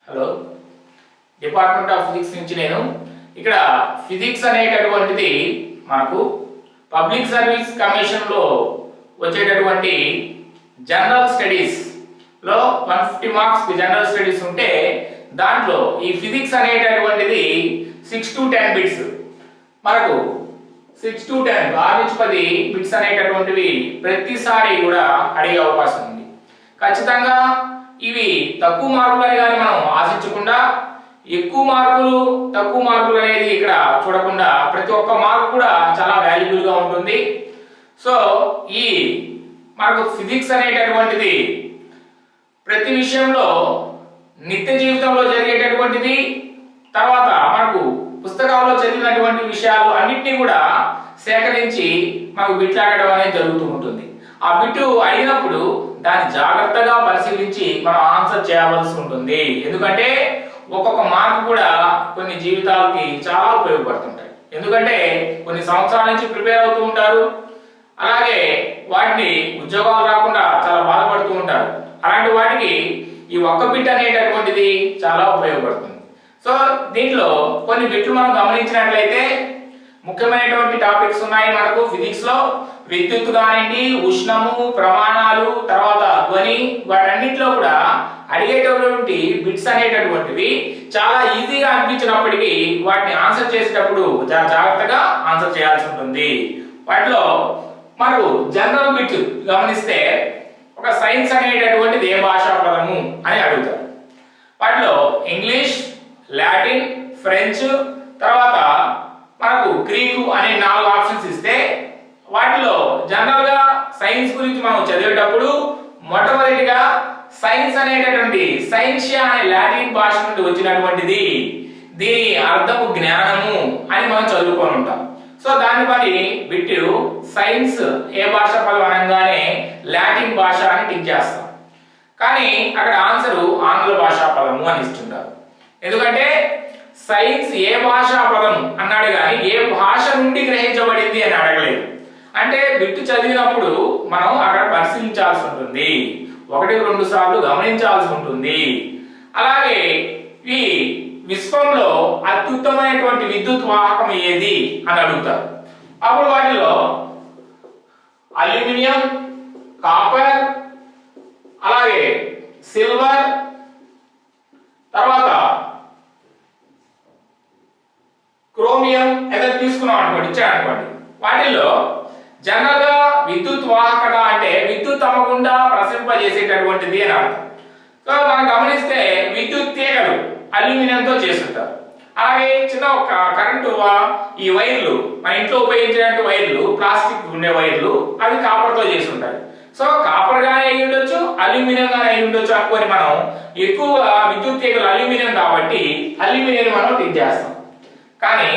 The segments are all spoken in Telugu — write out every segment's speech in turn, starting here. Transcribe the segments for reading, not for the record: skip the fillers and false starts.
హలో, డిపార్ట్మెంట్ ఆఫ్ ఫిజిక్స్ నుంచి నేను ఇక్కడ ఫిజిక్స్ అనేటటువంటిది మనకు పబ్లిక్ సర్వీస్ కమిషన్ లో వచ్చేటటువంటి జనరల్ స్టడీస్ లో 150 మార్క్స్ జనరల్ స్టడీస్ ఉంటే దాంట్లో ఈ ఫిజిక్స్ అనేటటువంటిది 6 to 10 బిట్స్ మనకు 6 to 10 6 నుంచి 10 బిట్స్ అనేటటువంటివి ప్రతిసారి కూడా అడిగే అవకాశం ఉంది. ఖచ్చితంగా ఇవి తక్కువ మార్కులని కానీ మనం ఆశించకుండా ఎక్కువ మార్కులు తక్కువ మార్కులు అనేది ఇక్కడ చూడకుండా ప్రతి ఒక్క మార్కు కూడా చాలా వాల్యుబుల్ గా ఉంటుంది. సో ఈ మనకు ఫిజిక్స్ అనేటటువంటిది ప్రతి విషయంలో నిత్య జీవితంలో జరిగేటటువంటిది, తర్వాత మనకు పుస్తకాల్లో చదివినటువంటి విషయాలు అన్నిటినీ కూడా సేకరించి మనకు బిట్లాడడం అనేది జరుగుతూ ఉంటుంది. ఆ బిట్టు అడిగినప్పుడు దాన్ని జాగ్రత్తగా పరిశీలించి మనం ఆన్సర్ చేయవలసి ఉంటుంది. ఎందుకంటే ఒక్కొక్క మార్కు కూడా కొన్ని జీవితాలకి చాలా ఉపయోగపడుతుంటాయి. ఎందుకంటే కొన్ని సంవత్సరాల నుంచి ప్రిపేర్ అవుతూ ఉంటారు, అలాగే వాటిని ఉద్యోగాలు రాకుండా చాలా బాధపడుతూ ఉంటారు. అలాంటి వాటికి ఈ ఒక్క బిట్ అనేటటువంటిది చాలా ఉపయోగపడుతుంది. సో దీంట్లో కొన్ని బిట్లు మనం గమనించినట్లయితే ముఖ్యమైనటువంటి టాపిక్స్ ఉన్నాయి మనకు ఫిజిక్స్ లో. విద్యుత్ కానివ్వండి, ఉష్ణము, ప్రమాణాలు, తర్వాత ధ్వని, వాటన్నిటిలో కూడా అడిగేటటువంటి బిట్స్ అనేటటువంటివి చాలా ఈజీగా అనిపించినప్పటికీ వాటిని ఆన్సర్ చేసేటప్పుడు చాలా జాగ్రత్తగా ఆన్సర్ చేయాల్సి ఉంటుంది. వాటిలో మనకు జనరల్ బిట్ గమనిస్తే ఒక సైన్స్ అనేటటువంటిది ఏ భాషా పదము అని అడుగుతారు. వాటిలో ఇంగ్లీష్, లాటిన్, ఫ్రెంచ్, తర్వాత మనకు గ్రీకు అనే 4 ఆప్షన్స్ ఇస్తే వాటిలో జనరల్ గా సైన్స్ గురించి మనం చదివేటప్పుడు మొట్టమొదటిగా సైన్స్ అనేటటువంటి సైన్షియా అనే లాటిన్ భాష నుండి వచ్చినటువంటిది, దీని అర్థము జ్ఞానము అని మనం చదువుకొని ఉంటాం. సో దాన్ని బట్టి బిట్టు సైన్స్ ఏ భాష పదం అనగానే లాటిన్ భాష అని టిక్ చేస్తాం. కానీ అక్కడ ఆన్సరు ఆంగ్ల భాషా పదము అని ఇస్తుంటారు. ఎందుకంటే సైన్స్ ఏ భాషా పదం అన్నాడు కానీ ఏ భాష నుండి గ్రహించబడింది అని అడగలేదు. అంటే బిట్టు చదివినప్పుడు మనం అక్కడ పరిశీలించాల్సి ఉంటుంది, 1-2 సార్లు గమనించాల్సి ఉంటుంది. అలాగే ఈ విశ్వంలో అత్యుత్తమైనటువంటి విద్యుత్ వాహకం ఏది అని అడుగుతారు. అప్పుడు వాటిలో అల్యూమినియం, కాపర్, అలాగే సిల్వర్, తర్వాత క్రోమియం ఏదైనా తీసుకున్నాం అనుకోండి, ఇచ్చారనుకోండి, వాటిల్లో జనరల్ గా విద్యుత్ వాహకత అంటే విద్యుత్ అమ్మకుండా ప్రసరింపజేసేటటువంటిది అని అర్థం. సో మనం గమనిస్తే విద్యుత్ తీగలు అల్యూమినియంతో చేస్తుంటారు. అలాగే చిన్న ఒక కరెంటు ఈ వైర్లు మన ఇంట్లో ఉపయోగించినటువంటి వైర్లు, ప్లాస్టిక్ ఉండే వైర్లు, అవి కాపర్తో చేసి ఉంటాయి. సో కాపర్ గానే అయి ఉండొచ్చు, అల్యూమినియం గానే అయి ఉండొచ్చు అనుకొని మనం ఎక్కువగా విద్యుత్ తీగలు అల్యూమినియం కాబట్టి అల్యూమినియం మనం టిక్ చేస్తాం. కానీ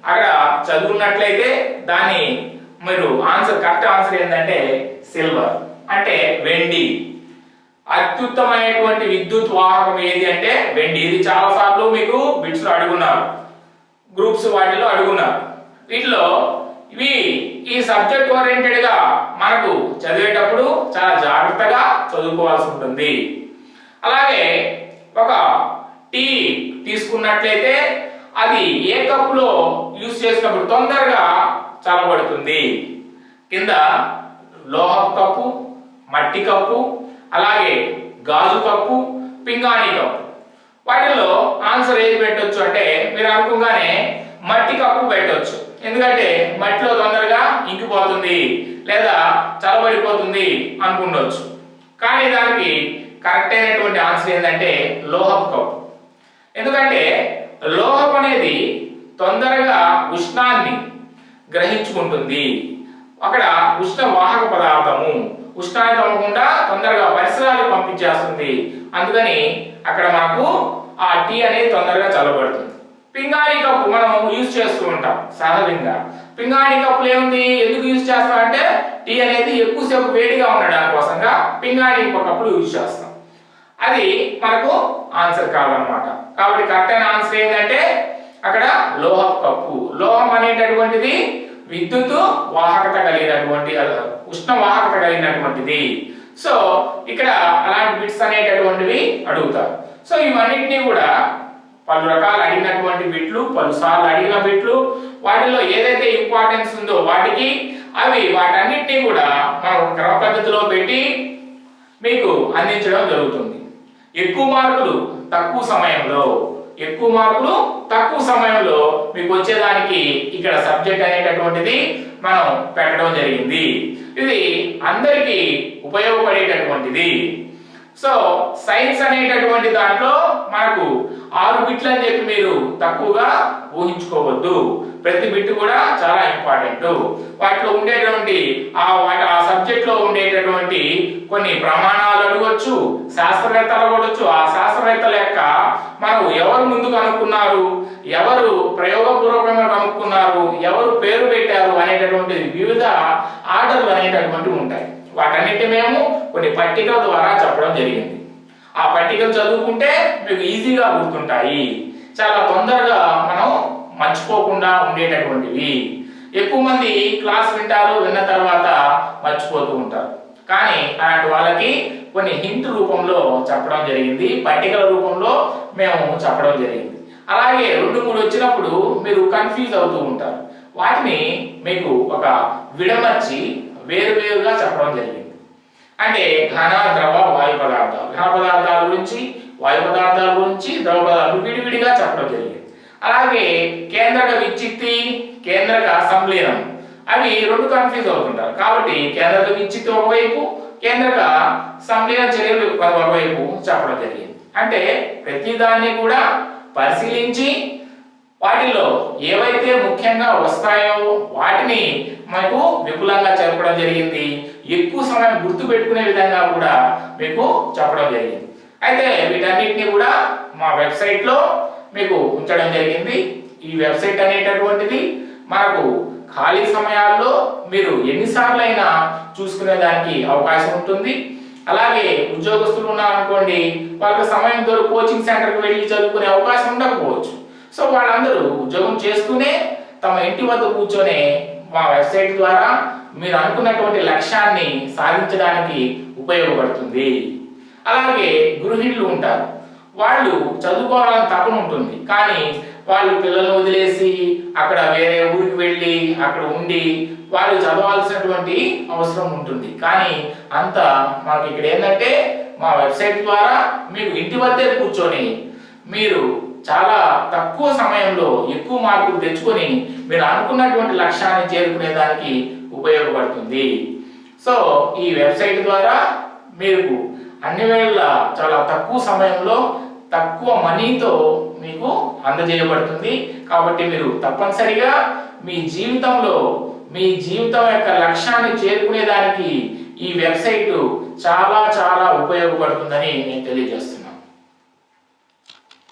అక్కడ చదువున్నట్లయితే దాన్ని మీరు కరెక్ట్ ఆన్సర్ ఏంటంటే సిల్వర్, అంటే వెండి. అత్యుత్తమైనటువంటి విద్యుత్ వాహకం ఏది అంటే వెండి. ఇది చాలా సార్లు మీకు బిట్స్ లో అడుగున్నారు, గ్రూప్స్ వాటిలో అడుగున్నారు. వీటిలో ఇవి ఈ సబ్జెక్ట్ ఓరియంటెడ్ గా మనకు చదివేటప్పుడు చాలా జాగ్రత్తగా చదువుకోవాల్సి ఉంటుంది. అలాగే ఒక టీ తీసుకున్నట్లయితే అది ఏ కప్పులో యూజ్ చేసినప్పుడు తొందరగా చల్లబడుతుంది. కింద లోహపు కప్పు, మట్టి కప్పు, అలాగే గాజు కప్పు, పింగాణి కప్పు. వాటిలో ఆన్సర్ ఏది పెట్టొచ్చు అంటే మీరు అనుకోగానే మట్టి కప్పు పెట్టొచ్చు. ఎందుకంటే మట్టిలో తొందరగా ఇంకిపోతుంది లేదా చల్లబడిపోతుంది అనుకుండొచ్చు. కానీ దానికి కరెక్ట్ అయినటువంటి ఆన్సర్ ఏంటంటే లోహపు కప్పు. ఎందుకంటే లోహం అనేది తొందరగా ఉష్ణాన్ని గ్రహించుకుంటుంది. అక్కడ ఉష్ణ వాహక పదార్థము, ఉష్ణాన్ని తమ్మకుండా తొందరగా పరిసరాలకు పంపించేస్తుంది. అందుకని అక్కడ మనకు ఆ టీ అనేది తొందరగా చల్లబడుతుంది. పింగాణి కప్పు మనం యూజ్ చేస్తూ ఉంటాం సహజంగా. పింగాణి కప్పులు ఏముంది, ఎందుకు యూజ్ చేస్తాం అంటే టీ అనేది ఎక్కువసేపు వేడిగా ఉండడం కోసంగా పింగాణి కప్పులు యూజ్ చేస్తాం. అది మనకు ఆన్సర్ కావాలన్నమాట. కాబట్టి కరెక్ట్ అయిన ఆన్సర్ ఏంటంటే అక్కడ లోహపు కప్పు. లోహం అనేటటువంటిది విద్యుత్ వాహకత కలిగినటువంటి, ఉష్ణ వాహకత కలిగినటువంటిది. సో ఇక్కడ అలాంటి బిట్స్ అనేటటువంటివి అడుగుతారు. సో ఇవన్నిటినీ కూడా పలు రకాలు అడిగినటువంటి బిట్లు, పలుసార్లు అడిగిన బిట్లు, వాటిలో ఏదైతే ఇంపార్టెన్స్ ఉందో వాటికి వాటన్నిటినీ కూడా మనం ఒక క్రమ పద్ధతిలో పెట్టి మీకు అందించడం జరుగుతుంది. ఎక్కువ మార్కులు తక్కువ సమయంలో మీకు వచ్చేదానికి ఇక్కడ సబ్జెక్ట్ అనేటటువంటిది మనం పెట్టడం జరిగింది. ఇది అందరికీ ఉపయోగపడేటటువంటిది. సో సైన్స్ అనేటటువంటి దాంట్లో మనకు 6 బిట్లు అని చెప్పి మీరు తక్కువగా ఊహించుకోవద్దు. ప్రతి బిట్ కూడా చాలా ఇంపార్టెంట్. వాటిలో ఉండేటువంటి ఆ సబ్జెక్ట్ లో ఉండేటటువంటి కొన్ని ప్రమాణాలు అడగవచ్చు, శాస్త్రవేత్తలు అడగవచ్చు. ఆ శాస్త్రవేత్తల యొక్క మనం ఎవరు ముందు కనుక్కున్నారు, ఎవరు ప్రయోగపూర్వకంగా కనుక్కున్నారు, ఎవరు పేరు పెట్టారు అనేటటువంటి వివిధ ఆర్డర్లు అనేటటువంటివి ఉంటాయి. వాటన్నిటి మేము కొన్ని పట్టికల ద్వారా చెప్పడం జరిగింది. ఆ పట్టికలు చదువుకుంటే మీకు ఈజీగా గుర్తుంటాయి, చాలా తొందరగా మనం మర్చిపోకుండా ఉండేటటువంటివి. ఎక్కువ మంది క్లాస్ వింటారు, విన్న తర్వాత మర్చిపోతూ ఉంటారు. కానీ అలాంటి వాళ్ళకి కొన్ని హింట్ రూపంలో చెప్పడం జరిగింది, పట్టికల రూపంలో మేము చెప్పడం జరిగింది. అలాగే 2, 3 వచ్చినప్పుడు మీరు కన్ఫ్యూజ్ అవుతూ ఉంటారు. వాటిని మీకు ఒక విడమర్చి వేరువేరుగా చెప్పడం జరిగింది. అంటే ఘన, ద్రవ, వాయు పదార్థాలు, ఘన పదార్థాల గురించి, వాయు పదార్థాల గురించి, ద్రవ పదార్థాలు విడివిడిగా చెప్పడం జరిగింది. అలాగే కేంద్రక విచ్చిత్తి, కేంద్రక సంలీనం, అవి 2 కన్ఫ్యూజ్ అవుతుంటారు. కాబట్టి కేంద్రక విచ్చిత్తి ఒకవైపు, కేంద్రక సంలీన చర్యలు ఒకవైపు చెప్పడం జరిగింది. అంటే ప్రతి దాన్ని కూడా పరిశీలించి వాటిలో ఏవైతే ముఖ్యంగా వస్తాయో వాటిని మనకు విపులంగా చెప్పడం జరిగింది. ఎక్కువ సమయం గుర్తు పెట్టుకునే విధంగా కూడా మీకు చెప్పడం జరిగింది. అయితే వీటన్నిటిని కూడా మా వెబ్సైట్ లో మీకు ఉంచడం జరిగింది. ఈ వెబ్సైట్ అనేటటువంటిది మనకు ఖాళీ సమయాల్లో మీరు ఎన్నిసార్లు అయినా చూసుకునే దానికి అవకాశం ఉంటుంది. అలాగే ఉద్యోగస్తులు ఉన్నారనుకోండి, వాళ్ళకి సమయం దొరికి కోచింగ్ సెంటర్కి వెళ్ళి చదువుకునే అవకాశం ఉండకపోవచ్చు. సో వాళ్ళందరూ ఉద్యోగం చేస్తూనే తమ ఇంటి వద్ద కూర్చొని మా వెబ్సైట్ ద్వారా మీరు అనుకున్నటువంటి లక్ష్యాన్ని సాధించడానికి ఉపయోగపడుతుంది. అలాగే గృహిణులు ఉంటారు, వాళ్ళు చదువుకోవాలని తపన ఉంటుంది, కానీ వాళ్ళు పిల్లలను వదిలేసి అక్కడ వేరే ఊరికి వెళ్ళి అక్కడ ఉండి వాళ్ళు చదవాల్సినటువంటి అవసరం ఉంటుంది. కానీ అంత మనకి ఇక్కడ ఏంటంటే మా వెబ్సైట్ ద్వారా మీకు ఇంటి వద్దే కూర్చొని మీరు చాలా తక్కువ సమయంలో ఎక్కువ మార్కులు తెచ్చుకొని మీరు అనుకున్నటువంటి లక్ష్యాన్ని చేరుకునే దానికి ఉపయోగపడుతుంది. సో ఈ వెబ్సైట్ ద్వారా మీకు అన్ని వేళ చాలా తక్కువ సమయంలో తక్కువ మనీతో మీకు అందజేయబడుతుంది. కాబట్టి మీరు తప్పనిసరిగా మీ జీవితం యొక్క లక్ష్యాన్ని చేరుకునే దానికి ఈ వెబ్సైట్ చాలా ఉపయోగపడుతుందని నేను తెలియజేస్తున్నాను.